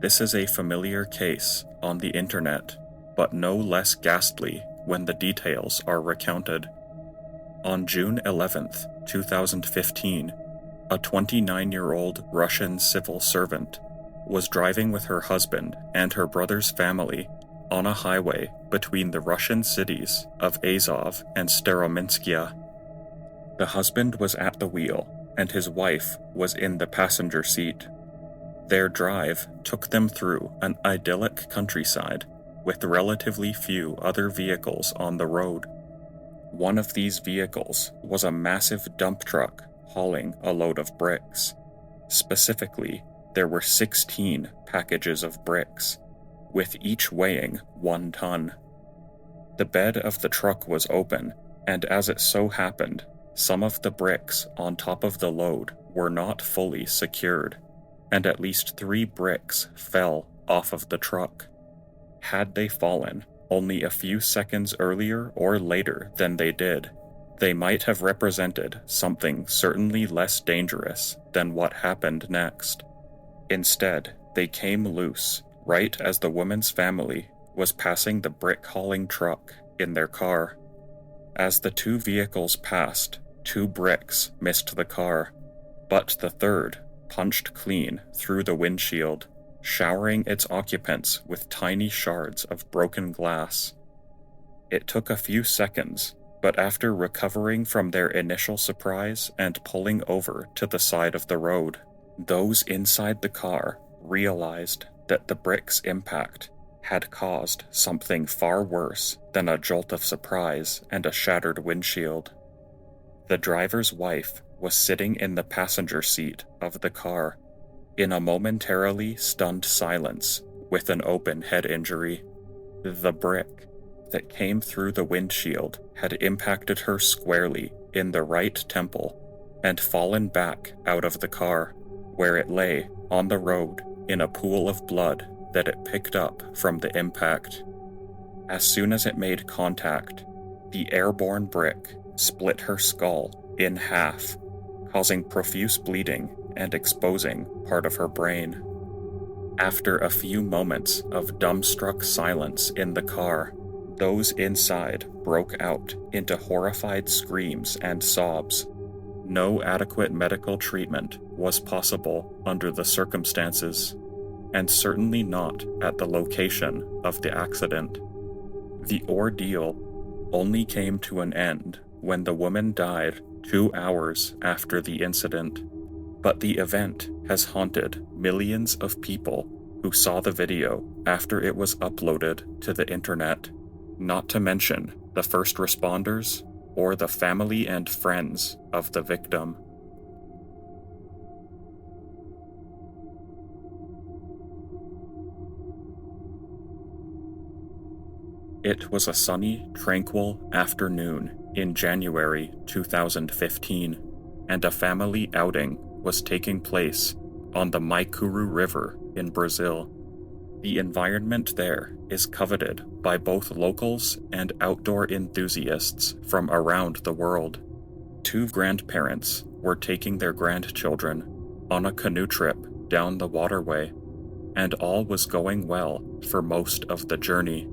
This is a familiar case on the internet, but no less ghastly when the details are recounted. On June 11th, 2015, a 29-year-old Russian civil servant was driving with her husband and her brother's family on a highway between the Russian cities of Azov and Starominskaya. The husband was at the wheel, and his wife was in the passenger seat. Their drive took them through an idyllic countryside with relatively few other vehicles on the road. One of these vehicles was a massive dump truck hauling a load of bricks. Specifically, there were 16 packages of bricks, with each weighing 1 ton. The bed of the truck was open, and as it so happened, some of the bricks on top of the load were not fully secured, and at least 3 bricks fell off of the truck. Had they fallen only a few seconds earlier or later than they did, they might have represented something certainly less dangerous than what happened next. Instead, they came loose right as the woman's family was passing the brick-hauling truck in their car. As the 2 vehicles passed, 2 bricks missed the car, but the third punched clean through the windshield, showering its occupants with tiny shards of broken glass. It took a few seconds, but after recovering from their initial surprise and pulling over to the side of the road, those inside the car realized that the brick's impact had caused something far worse than a jolt of surprise and a shattered windshield. The driver's wife was sitting in the passenger seat of the car, in a momentarily stunned silence with an open head injury. The brick that came through the windshield had impacted her squarely in the right temple and fallen back out of the car, where it lay on the road in a pool of blood that it picked up from the impact. As soon as it made contact, the airborne brick split her skull in half, causing profuse bleeding and exposing part of her brain. After a few moments of dumbstruck silence in the car, those inside broke out into horrified screams and sobs. No adequate medical treatment was possible under the circumstances, and certainly not at the location of the accident. The ordeal only came to an end when the woman died 2 hours after the incident, but the event has haunted millions of people who saw the video after it was uploaded to the internet, not to mention the first responders or the family and friends of the victim. It was a sunny, tranquil afternoon in January 2015, and a family outing was taking place on the Maicuru River in Brazil. The environment there is coveted by both locals and outdoor enthusiasts from around the world. 2 grandparents were taking their grandchildren on a canoe trip down the waterway, and all was going well for most of the journey.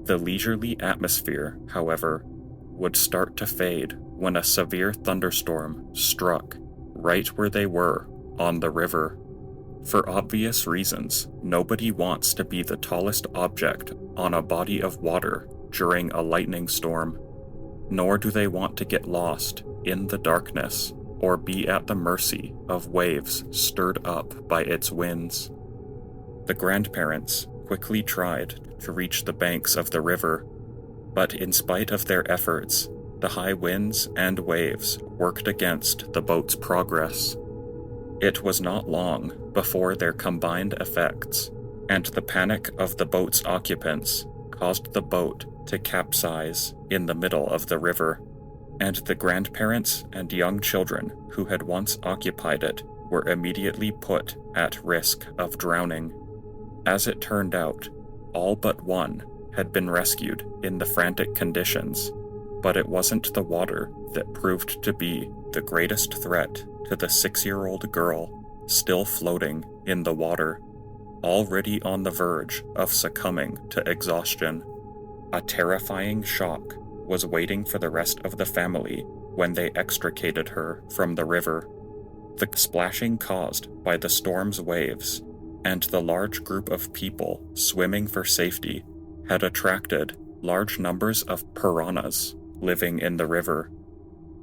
The leisurely atmosphere, however, would start to fade when a severe thunderstorm struck right where they were on the river. For obvious reasons, nobody wants to be the tallest object on a body of water during a lightning storm, nor do they want to get lost in the darkness or be at the mercy of waves stirred up by its winds. The grandparents quickly tried to reach the banks of the river, but in spite of their efforts, the high winds and waves worked against the boat's progress. It was not long before their combined effects and the panic of the boat's occupants caused the boat to capsize in the middle of the river, and the grandparents and young children who had once occupied it were immediately put at risk of drowning. As it turned out, all but one had been rescued in the frantic conditions, but it wasn't the water that proved to be the greatest threat to the 6-year-old girl still floating in the water. already on the verge of succumbing to exhaustion. A terrifying shock was waiting for the rest of the family when they extricated her from the river. The splashing caused by the storm's waves and the large group of people swimming for safety had attracted large numbers of piranhas living in the river.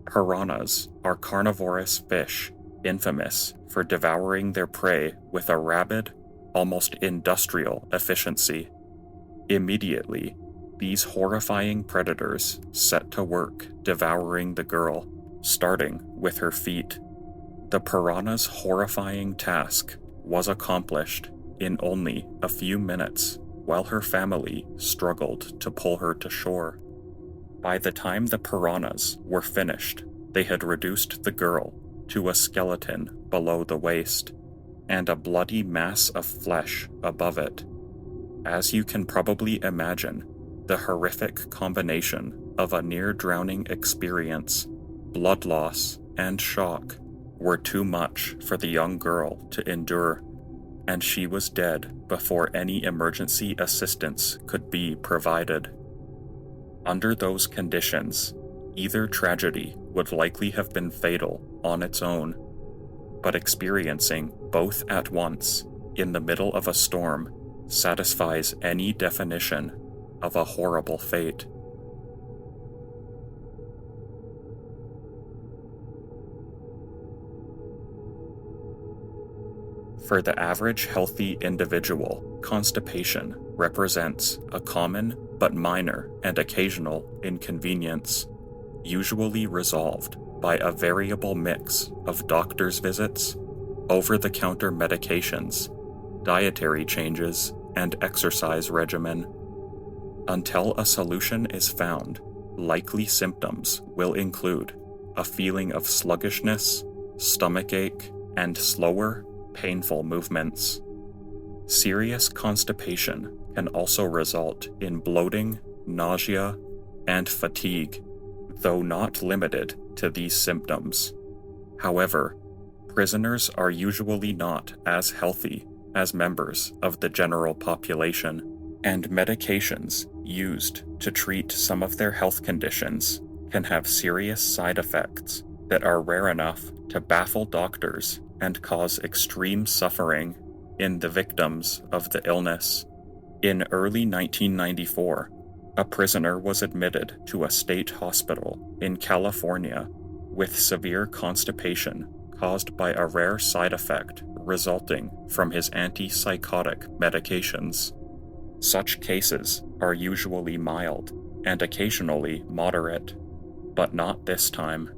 Piranhas are carnivorous fish infamous for devouring their prey with a rabid, almost industrial efficiency. Immediately, these horrifying predators set to work devouring the girl, starting with her feet. The piranha's horrifying task was accomplished in only a few minutes while her family struggled to pull her to shore. By the time the piranhas were finished, they had reduced the girl to a skeleton below the waist and a bloody mass of flesh above it. As you can probably imagine, the horrific combination of a near-drowning experience, blood loss, and shock were too much for the young girl to endure, and she was dead before any emergency assistance could be provided. Under those conditions, either tragedy would likely have been fatal on its own, but experiencing both at once in the middle of a storm satisfies any definition of a horrible fate. For the average healthy individual, constipation represents a common but minor and occasional inconvenience, usually resolved by a variable mix of doctor's visits, over-the-counter medications, dietary changes, and exercise regimen. Until a solution is found, likely symptoms will include a feeling of sluggishness, stomachache, and slower, painful movements. Serious constipation can also result in bloating, nausea, and fatigue, though not limited to these symptoms. However, prisoners are usually not as healthy as members of the general population, and medications used to treat some of their health conditions can have serious side effects that are rare enough to baffle doctors and cause extreme suffering in the victims of the illness. In early 1994, a prisoner was admitted to a state hospital in California with severe constipation caused by a rare side effect resulting from his antipsychotic medications. Such cases are usually mild and occasionally moderate, but not this time.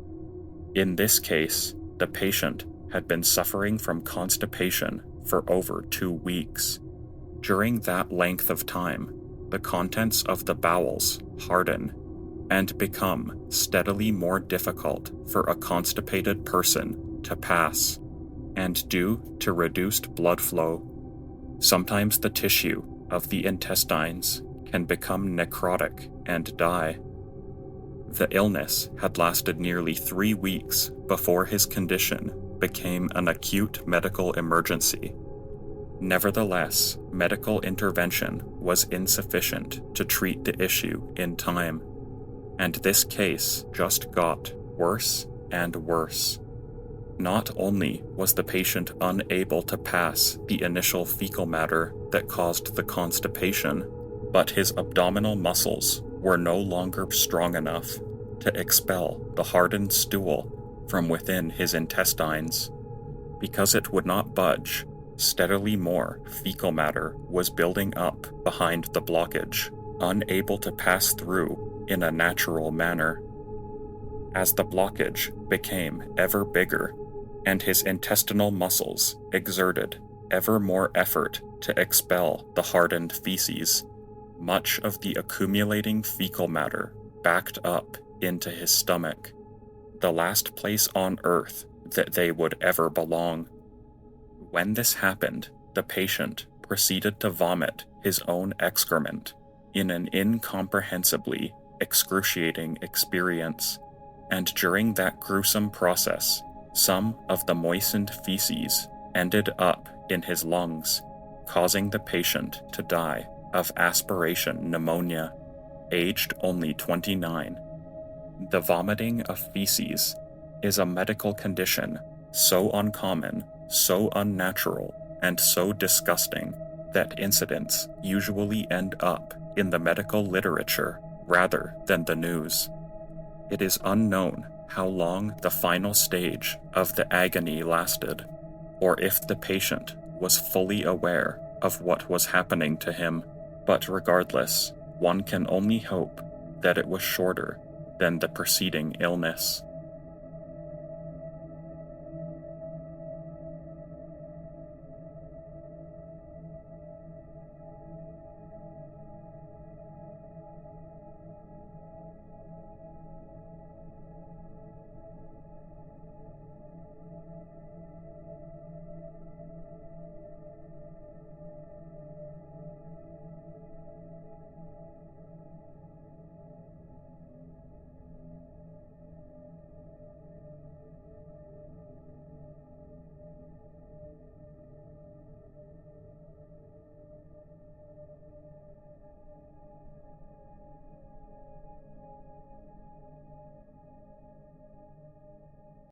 In this case, the patient had been suffering from constipation for over 2 weeks. During that length of time, the contents of the bowels harden and become steadily more difficult for a constipated person to pass, and due to reduced blood flow, sometimes the tissue of the intestines can become necrotic and die. The illness had lasted nearly 3 weeks before his condition became an acute medical emergency. Nevertheless, medical intervention was insufficient to treat the issue in time, and this case just got worse and worse. Not only was the patient unable to pass the initial fecal matter that caused the constipation, but his abdominal muscles were no longer strong enough to expel the hardened stool from within his intestines. Because it would not budge, steadily more fecal matter was building up behind the blockage, unable to pass through in a natural manner. As the blockage became ever bigger, and his intestinal muscles exerted ever more effort to expel the hardened feces, much of the accumulating fecal matter backed up into his stomach, the last place on earth that they would ever belong. When this happened, the patient proceeded to vomit his own excrement in an incomprehensibly excruciating experience, and during that gruesome process, some of the moistened feces ended up in his lungs, causing the patient to die of aspiration pneumonia, aged only 29. The vomiting of feces is a medical condition so uncommon, so unnatural, and so disgusting that incidents usually end up in the medical literature rather than the news. It is unknown how long the final stage of the agony lasted, or if the patient was fully aware of what was happening to him, but regardless, one can only hope that it was shorter than the preceding illness.